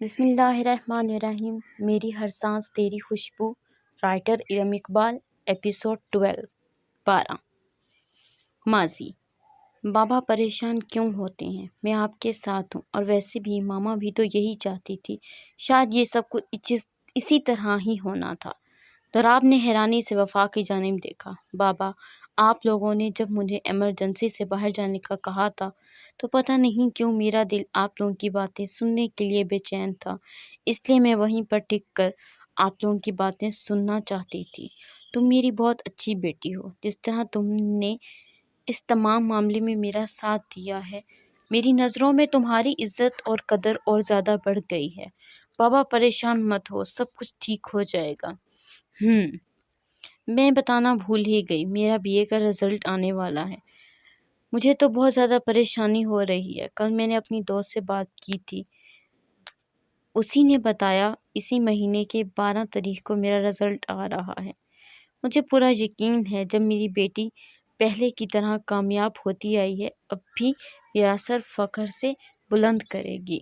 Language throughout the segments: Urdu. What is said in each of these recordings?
بسم اللہ الرحمن الرحیم۔ میری ہر سانس تیری خوشبو، رائٹر ارم اقبال۔ ایپیسوڈ 12 ماضی۔ بابا پریشان کیوں ہوتے ہیں؟ میں آپ کے ساتھ ہوں، اور ویسے بھی ماما بھی تو یہی چاہتی تھی۔ شاید یہ سب کچھ اسی طرح ہی ہونا تھا۔ دراب نے حیرانی سے وفا کی جانب دیکھا۔ بابا، آپ لوگوں نے جب مجھے ایمرجنسی سے باہر جانے کا کہا تھا تو پتہ نہیں کیوں میرا دل آپ لوگوں کی باتیں سننے کے لیے بے چین تھا، اس لیے میں وہیں پر ٹک کر آپ لوگوں کی باتیں سننا چاہتی تھی۔ تم میری بہت اچھی بیٹی ہو۔ جس طرح تم نے اس تمام معاملے میں میرا ساتھ دیا ہے، میری نظروں میں تمہاری عزت اور قدر اور زیادہ بڑھ گئی ہے۔ بابا پریشان مت ہو، سب کچھ ٹھیک ہو جائے گا۔ میں بتانا بھول ہی گئی، میرا بی اے کا رزلٹ آنے والا ہے۔ مجھے تو بہت زیادہ پریشانی ہو رہی ہے۔ کل میں نے اپنی دوست سے بات کی تھی، اسی نے بتایا اسی مہینے کے 12 تاریخ کو میرا رزلٹ آ رہا ہے۔ مجھے پورا یقین ہے جب میری بیٹی پہلے کی طرح کامیاب ہوتی آئی ہے، اب بھی میرا سر فخر سے بلند کرے گی۔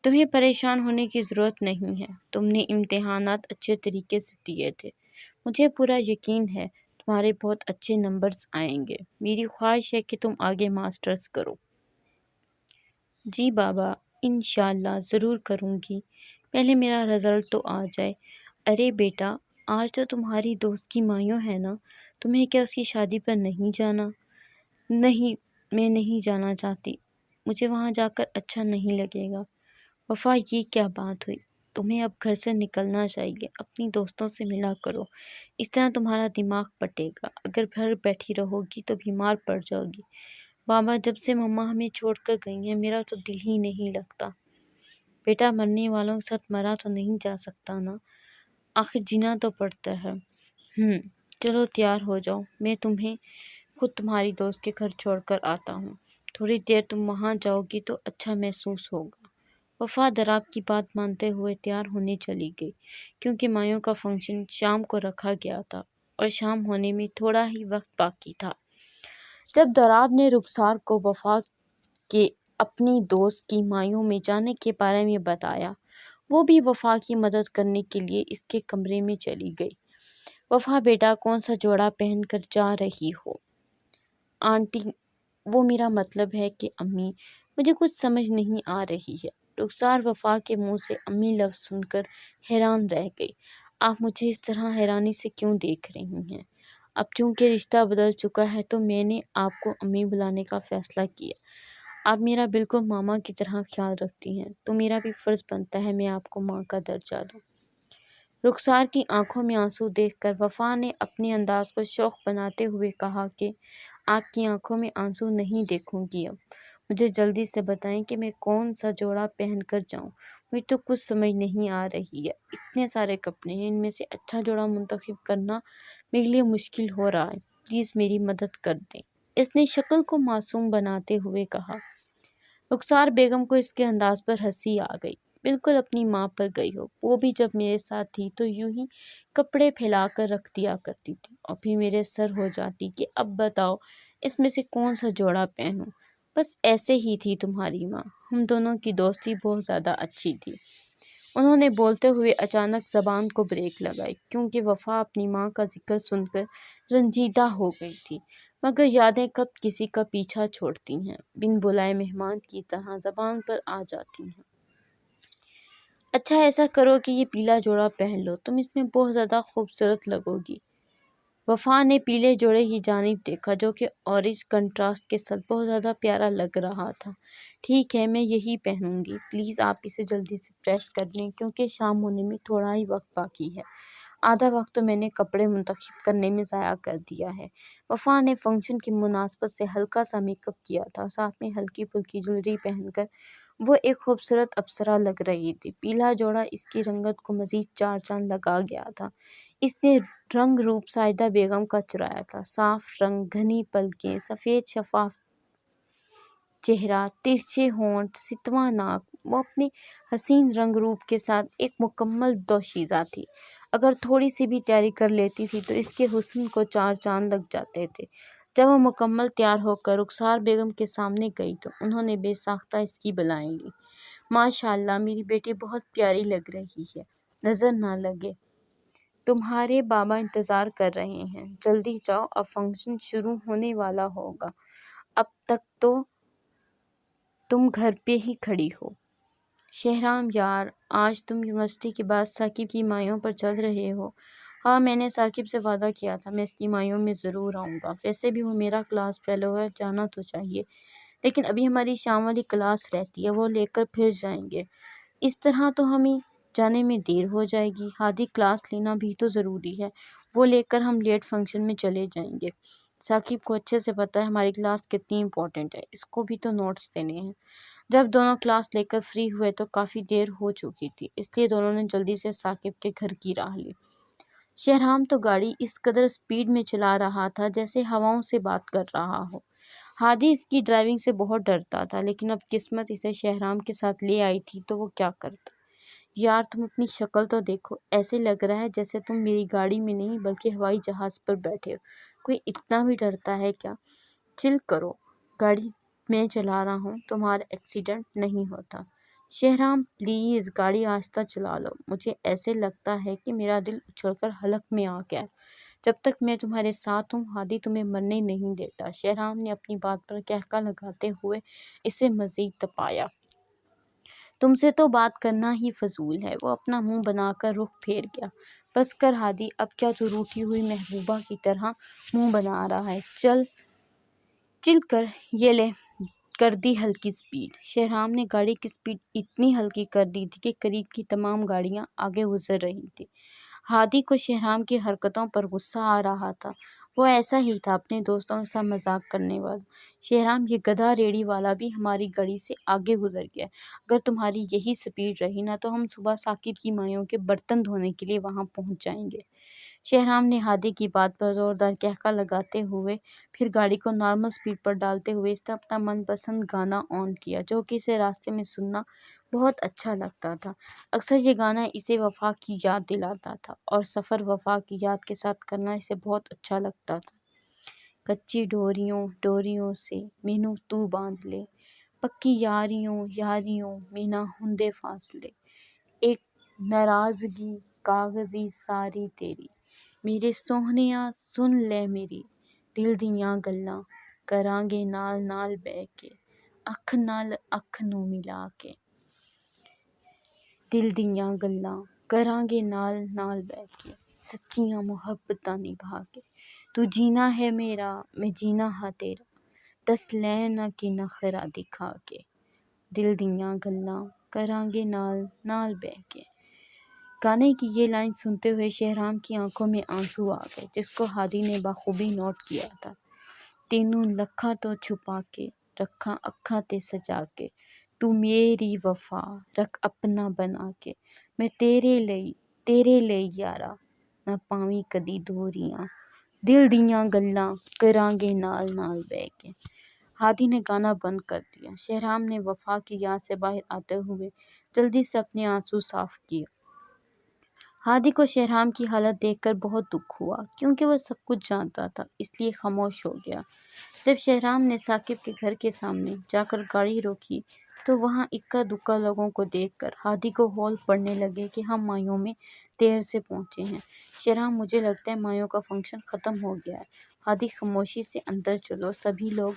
تمہیں پریشان ہونے کی ضرورت نہیں ہے، تم نے امتحانات اچھے طریقے سے دیے تھے، مجھے پورا یقین ہے تمہارے بہت اچھے نمبرز آئیں گے۔ میری خواہش ہے کہ تم آگے ماسٹرز کرو۔ جی بابا، انشاءاللہ ضرور کروں گی، پہلے میرا رزلٹ تو آ جائے۔ ارے بیٹا، آج تو تمہاری دوست کی مایوں ہے نا، تمہیں کیا اس کی شادی پر نہیں جانا؟ نہیں، میں نہیں جانا چاہتی، مجھے وہاں جا کر اچھا نہیں لگے گا۔ وفا، یہ کیا بات ہوئی؟ تمہیں اب گھر سے نکلنا چاہیے، اپنی دوستوں سے ملا کرو، اس طرح تمہارا دماغ پٹے گا۔ اگر گھر بیٹھی رہو گی تو بیمار پڑ جاؤ گی۔ بابا، جب سے مما ہمیں چھوڑ کر گئی ہیں میرا تو دل ہی نہیں لگتا۔ بیٹا، مرنے والوں کے ساتھ مرا تو نہیں جا سکتا نا، آخر جینا تو پڑتا ہے۔ چلو تیار ہو جاؤ، میں تمہیں خود تمہاری دوست کے گھر چھوڑ کر آتا ہوں۔ تھوڑی دیر تم وہاں جاؤ گی تو اچھا محسوس ہوگا۔ وفا دراب کی بات مانتے ہوئے تیار ہونے چلی گئی، کیونکہ مایوں کا فنکشن شام کو رکھا گیا تھا اور شام ہونے میں تھوڑا ہی وقت باقی تھا۔ جب دراب نے رخسار کو وفا کے اپنی دوست کی مایوں میں جانے کے بارے میں بتایا، وہ بھی وفا کی مدد کرنے کے لیے اس کے کمرے میں چلی گئی۔ وفا بیٹا، کون سا جوڑا پہن کر جا رہی ہو؟ آنٹی، وہ میرا مطلب ہے کہ امی، مجھے کچھ سمجھ نہیں آ رہی ہے۔ رخسار وفا کے منہ سے امی لفظ سن کر حیران رہ گئی۔ آپ مجھے اس طرح حیرانی سے کیوں دیکھ رہی ہیں؟ اب چونکہ رشتہ بدل چکا ہے تو میں نے آپ کو امی بلانے کا فیصلہ کیا۔ آپ میرا بالکل ماما کی طرح خیال رکھتی ہیں، تو میرا بھی فرض بنتا ہے میں آپ کو ماں کا درجہ دوں۔ رخسار کی آنکھوں میں آنسو دیکھ کر وفا نے اپنے انداز کو شوخ بناتے ہوئے کہا کہ آپ کی آنکھوں میں آنسو نہیں دیکھوں گی۔ اب مجھے جلدی سے بتائیں کہ میں کون سا جوڑا پہن کر جاؤں، مجھے تو کچھ سمجھ نہیں آ رہی ہے۔ اتنے سارے کپڑے ہیں، ان میں سے اچھا جوڑا منتخب کرنا میرے لیے مشکل ہو رہا ہے، پلیز میری مدد کر دیں، اس نے شکل کو معصوم بناتے ہوئے کہا۔ رخسار بیگم کو اس کے انداز پر ہنسی آ گئی۔ بالکل اپنی ماں پر گئی ہو، وہ بھی جب میرے ساتھ تھی تو یوں ہی کپڑے پھیلا کر رکھ دیا کرتی تھی، اور پھر میرے سر ہو جاتی کہ اب بتاؤ اس میں سے کون سا جوڑا پہنوں۔ بس ایسے ہی تھی تمہاری ماں، ہم دونوں کی دوستی بہت زیادہ اچھی تھی۔ انہوں نے بولتے ہوئے اچانک زبان کو بریک لگائی، کیونکہ وفا اپنی ماں کا ذکر سن کر رنجیدہ ہو گئی تھی، مگر یادیں کب کسی کا پیچھا چھوڑتی ہیں، بن بلائے مہمان کی طرح زبان پر آ جاتی ہیں۔ اچھا ایسا کرو کہ یہ پیلا جوڑا پہن لو، تم اس میں بہت زیادہ خوبصورت لگو گی۔ وفا نے پیلے جوڑے کی جانب دیکھا جو کہ اورنج کنٹراسٹ کے ساتھ بہت زیادہ پیارا لگ رہا تھا۔ ٹھیک ہے، میں یہی پہنوں گی، پلیز آپ اسے جلدی سے پریس کر دیں، کیونکہ شام ہونے میں تھوڑا ہی وقت باقی ہے۔ آدھا وقت تو میں نے کپڑے منتخب کرنے میں ضائع کر دیا ہے۔ وفا نے فنکشن کی مناسبت سے ہلکا سا میک اپ کیا تھا، ساتھ میں ہلکی پھلکی جویلری پہن کر وہ ایک خوبصورت اپسرا لگ رہی تھی۔ پیلا جوڑا اس کی رنگت کو مزید چار چاند لگا گیا تھا۔ اس نے رنگ روپ ساجدہ بیگم کا چرایا تھا، صاف رنگ، گھنی پلکیں، سفید شفاف چہرہ، ترچھے ہونٹ، ستواں ناک، وہ اپنے حسین رنگ روپ کے ساتھ ایک مکمل دوشیزہ تھی۔ اگر تھوڑی سی بھی تیاری کر لیتی تھی تو اس کے حسن کو چار چاند لگ جاتے تھے۔ جب وہ مکمل تیار ہو کر رخسار بیگم کے سامنے گئی تو انہوں نے بے ساختہ اس کی بلائیں لی۔ ماشاءاللہ میری بیٹی بہت پیاری لگ رہی ہے، نظر نہ لگے۔ تمہارے بابا انتظار کر رہے ہیں، جلدی جاؤ، اب فنکشن شروع ہونے والا ہوگا۔ اب تک تو تم گھر پہ ہی کھڑی ہو۔ شہرام یار، آج تم یونیورسٹی کے بعد ثاقب کی مایوں پر چل رہے ہو؟ ہاں، میں نے ثاقب سے وعدہ کیا تھا میں اس کی مایوں میں ضرور آؤں گا۔ ویسے بھی وہ میرا کلاس فیلو ہے، جانا تو چاہیے، لیکن ابھی ہماری شام والی کلاس رہتی ہے، وہ لے کر پھر جائیں گے۔ اس طرح تو ہمیں جانے میں دیر ہو جائے گی۔ ہادی کلاس لینا بھی تو ضروری ہے، وہ لے کر ہم لیٹ فنکشن میں چلے جائیں گے۔ ثاقب کو اچھے سے پتہ ہے ہماری کلاس کتنی امپورٹنٹ ہے، اس کو بھی تو نوٹس دینے ہیں۔ جب دونوں کلاس لے کر فری ہوئے تو کافی دیر ہو چکی تھی، اس لیے دونوں نے جلدی سے ثاقب کے گھر کی راہ لی۔ شہرام تو گاڑی اس قدر سپیڈ میں چلا رہا تھا جیسے ہواؤں سے بات کر رہا ہو۔ ہادی اس کی ڈرائیونگ سے بہت ڈرتا تھا، لیکن اب قسمت اسے شہرام کے ساتھ لے آئی تھی تو وہ کیا کرتا۔ یار تم اپنی شکل تو دیکھو، ایسے لگ رہا ہے جیسے تم میری گاڑی میں نہیں بلکہ ہوائی جہاز پر بیٹھے ہو۔ کوئی اتنا بھی ڈرتا ہے کیا؟ چل کرو، گاڑی میں چلا رہا ہوں، تمہارا ایکسیڈنٹ نہیں ہوتا۔ شہرام پلیز گاڑی آہستہ چلا لو، مجھے ایسے لگتا ہے کہ میرا دل اچھل کر حلق میں آ گیا ہے۔ جب تک میں تمہارے ساتھ ہوں ہادی تمہیں مرنے نہیں دیتا۔ شہرام نے اپنی بات پر کہکا لگاتے ہوئے اسے مزید تپایا۔ تم سے تو بات کرنا ہی فضول ہے۔ وہ اپنا منہ بنا کر رخ پھیر گیا۔ بس کر ہادی، اب کیا تو روٹھی ہوئی محبوبہ کی طرح منہ بنا رہا ہے، چل کر، یہ لے، کر دی ہلکی سپیڈ۔ شہرام نے گاڑی کی سپیڈ اتنی ہلکی کر دی تھی کہ قریب کی تمام گاڑیاں آگے گزر رہی تھیں۔ ہادی کو شہرام کی حرکتوں پر غصہ آ رہا تھا، وہ ایسا ہی تھا، اپنے دوستوں کے ساتھ مذاق کرنے والا۔ شہرام، یہ گدھا ریڑھی والا بھی ہماری گاڑی سے آگے گزر گیا، اگر تمہاری یہی سپیڈ رہی نا تو ہم صبح ثاقب کی مایوں کے برتن دھونے کے لیے وہاں پہنچ جائیں گے۔ شہرام نے ہادی کی بات پر زوردار کہکا لگاتے ہوئے پھر گاڑی کو نارمل سپیڈ پر ڈالتے ہوئے اس نے اپنا من پسند گانا آن کیا، جو کہ اسے راستے میں سننا بہت اچھا لگتا تھا۔ اکثر یہ گانا اسے وفا کی یاد دلاتا تھا، اور سفر وفا کی یاد کے ساتھ کرنا اسے بہت اچھا لگتا تھا۔ کچی ڈوریوں سے مینوں تو باندھ لے، پکی یاریوں میں نہ ہوندے فاصلے، ایک ناراضگی کاغذی ساری تیری، میرے سوہنیا سن لے میری، دل دیاں گلاں کراں گے نال نال بہ کے، اکھ نال اکھ نوں ملا کے، دل دیاں گلاں کراں گے نال نال بہ کے، سچیاں محبتاں نبھا کے، تو جینا ہے میرا میں جینا ہاں تیرا، دس لینا کہ نخرا دکھا کے، دل دیاں گلاں کراں گے نال نال بہ کے۔ گانے کی یہ لائن سنتے ہوئے شہرام کی آنکھوں میں آنسو آ گئے، جس کو ہادی نے بخوبی نوٹ کیا تھا۔ تینوں لکھاں تو چھپا کے رکھاں اکھاں تے سجا کے، تو میری وفا رکھ اپنا بنا کے، میں تیرے لئی یارا نہ پاویں کدی دوریاں، دل دیاں گلاں کراں گے نال نال بہ کے۔ ہادی نے گانا بند کر دیا۔ شہرام نے وفا کی یاد سے باہر آتے ہوئے جلدی سے اپنے آنسو صاف کیے۔ ہادی کو شہرام کی حالت دیکھ کر بہت دکھ ہوا، کیونکہ وہ سب کچھ جانتا تھا، اس لیے خاموش ہو گیا۔ جب شہرام نے ثاقب کے گھر کے سامنے جا کر گاڑی روکی تو وہاں اکا دکا لوگوں کو دیکھ کر ہادی کو ہول پڑنے لگے کہ ہم مایوں میں دیر سے پہنچے ہیں۔ شہرام، مجھے لگتا ہے مایوں کا فنکشن ختم ہو گیا ہے۔ ہادی، خاموشی سے اندر چلو، سبھی لوگ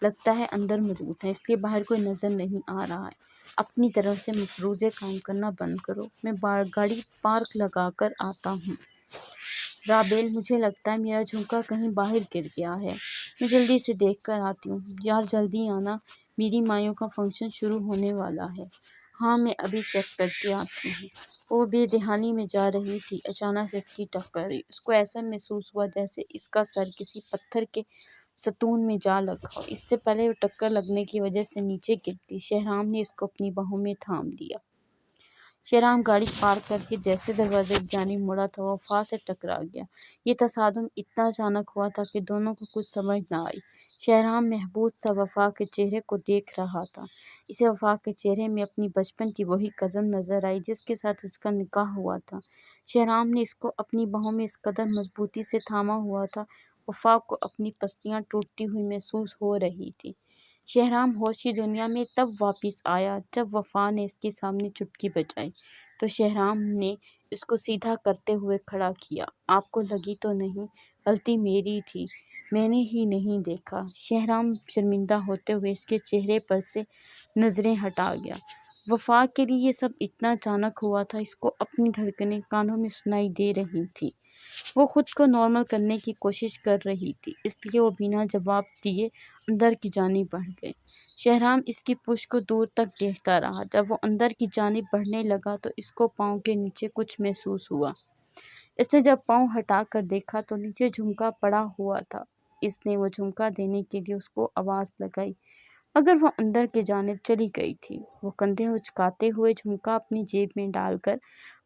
لگتا ہے اندر موجود ہیں، اس لیے باہر کوئی نظر نہیں آ رہا ہے۔ اپنی طرف سے مفروضے کام کرنا بند کرو، میں گاڑی پارک لگا کر آتا ہوں۔ رابیل، مجھے لگتا ہے میرا جھمکا کہیں باہر گر گیا ہے، میں جلدی سے دیکھ کر آتی ہوں۔ یار جلدی آنا، میری مایوں کا فنکشن شروع ہونے والا ہے۔ ہاں، میں ابھی چیک کر کے آتی ہوں۔ وہ بے دہانی میں جا رہی تھی، اچانک سے اس کی ٹکر ہوئی۔ اس کو ایسا محسوس ہوا جیسے اس کا سر کسی پتھر کے ستون میں جا لگا ہو۔ اس سے پہلے وہ ٹکر لگنے کی وجہ سے نیچے گر گئی۔ شہرام نے اس کو اپنی باہوں میں تھام لیا۔ شہرام گاڑی پارک کر کے جیسے دروازے کی جانب مڑا تھا، وہ وفا سے ٹکرا گیا۔ یہ تصادم اتنا اچانک ہوا تھا کہ دونوں کو کچھ سمجھ نہ آئی۔ شہرام محبوب سا وفا کے چہرے کو دیکھ رہا تھا۔ اسے وفا کے چہرے میں اپنی بچپن کی وہی کزن نظر آئی جس کے ساتھ اس کا نکاح ہوا تھا۔ شہرام نے اس کو اپنی باہوں میں اس قدر مضبوطی سے تھاما ہوا تھا، وفا کو اپنی پسلیاں ٹوٹتی ہوئی محسوس ہو رہی تھیں۔ شہرام ہوش کی دنیا میں تب واپس آیا جب وفا نے اس کے سامنے چٹکی بجائی تو شہرام نے اس کو سیدھا کرتے ہوئے کھڑا کیا۔ آپ کو لگی تو نہیں، غلطی میری تھی، میں نے ہی نہیں دیکھا۔ شہرام شرمندہ ہوتے ہوئے اس کے چہرے پر سے نظریں ہٹا گیا۔ وفا کے لیے یہ سب اتنا اچانک ہوا تھا، اس کو اپنی دھڑکنیں کانوں میں سنائی دے رہی تھیں۔ وہ خود کو نارمل کرنے کی کوشش کر رہی تھی، اس لیے وہ بنا جواب دیے اندر کی جانب بڑھ گئی۔ شہرام اس کی پشت کو دور تک دیکھتا رہا۔ جب وہ اندر کی جانب بڑھنے لگا تو اس کو پاؤں کے نیچے کچھ محسوس ہوا۔ اس نے جب پاؤں ہٹا کر دیکھا تو نیچے جھمکا پڑا ہوا تھا۔ اس نے وہ جھمکا دینے کے لیے اس کو آواز لگائی، مگر وہ اندر کی جانب چلی گئی تھی۔ وہ کندھے اچکاتے ہوئے جھمکا اپنی جیب میں ڈال کر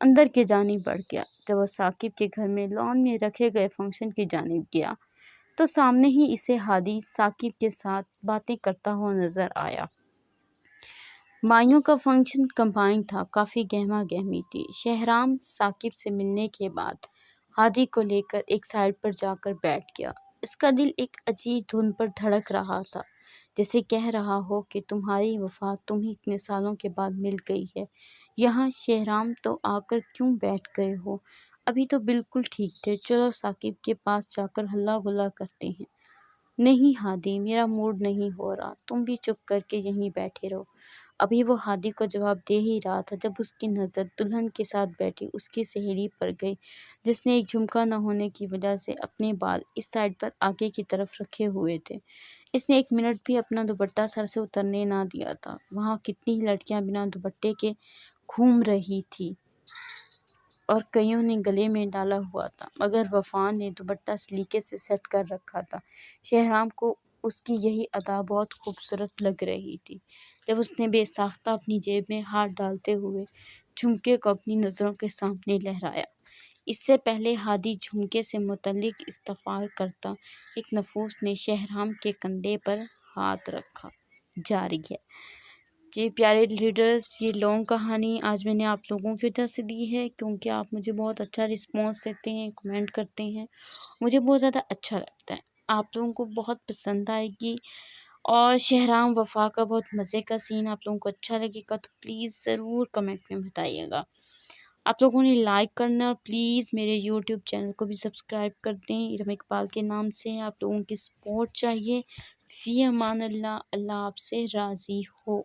اندر کی جانب بڑھ گیا۔ جب وہ ثاقب کے گھر میں لان میں رکھے گئے فنکشن کی جانب گیا تو سامنے ہی اسے ہادی ثاقب کے ساتھ باتیں کرتا ہوا نظر آیا۔ مائیوں کا فنکشن کمبائن تھا، کافی گہما گہمی تھی۔ شہرام ثاقب سے ملنے کے بعد ہادی کو لے کر ایک سائڈ پر جا کر بیٹھ گیا۔ اس کا دل ایک عجیب دھن پر دھڑک رہا تھا، جیسے کہہ رہا ہو کہ تمہاری وفا تمہیں اتنے سالوں کے بعد مل گئی ہے۔ یہاں شہرام تو آ کر کیوں بیٹھ گئے ہو؟ ابھی تو بالکل ٹھیک تھے، چلو ثاقب کے پاس جا کر ہلا گلا کرتے ہیں۔ نہیں ہادی، میرا موڈ نہیں ہو رہا، تم بھی چپ کر کے یہیں بیٹھے رہو۔ ابھی وہ ہادی کو جواب دے ہی رہا تھا جب اس کی نظر دلہن کے ساتھ بیٹھی اس کی سہیلی پر گئی، جس نے ایک جھمکا نہ ہونے کی وجہ سے اپنے بال اس سائڈ پر آگے کی طرف رکھے ہوئے تھے۔ اس نے ایک منٹ بھی اپنا دوپٹہ سر سے اترنے نہ دیا تھا۔ وہاں کتنی ہی لڑکیاں بنا دوپٹے کے گھوم رہی تھی اور کئیوں نے گلے میں ڈالا ہوا تھا، مگر وفا نے دوپٹہ سلیقے سے سیٹ کر رکھا تھا۔ شہرام کو اس کی یہی ادا بہت خوبصورت لگ رہی تھی۔ جب اس نے بے ساختہ اپنی جیب میں ہاتھ ڈالتے ہوئے جھمکے کو اپنی نظروں کے سامنے لہرایا، اس سے پہلے ہادی جھمکے سے متعلق استفسار کرتا، ایک نفوس نے شہرام کے کندھے پر ہاتھ رکھا۔ جاری ہے۔ جی پیارے ریڈرز، یہ لانگ کہانی آج میں نے آپ لوگوں کی وجہ سے دی ہے، کیونکہ آپ مجھے بہت اچھا رسپانس دیتے ہیں، کمنٹ کرتے ہیں، مجھے بہت زیادہ اچھا لگتا ہے، آپ لوگوں کو بہت پسند آئے گی۔ اور شہرام وفا کا بہت مزے کا سین آپ لوگوں کو اچھا لگے گا تو پلیز ضرور کمنٹ میں بتائیے گا۔ آپ لوگوں نے لائک کرنا، پلیز میرے یوٹیوب چینل کو بھی سبسکرائب کر دیں، ارم اقبال کے نام سے۔ آپ لوگوں کی سپورٹ چاہیے۔ فی امان اللہ، اللہ آپ سے راضی ہو۔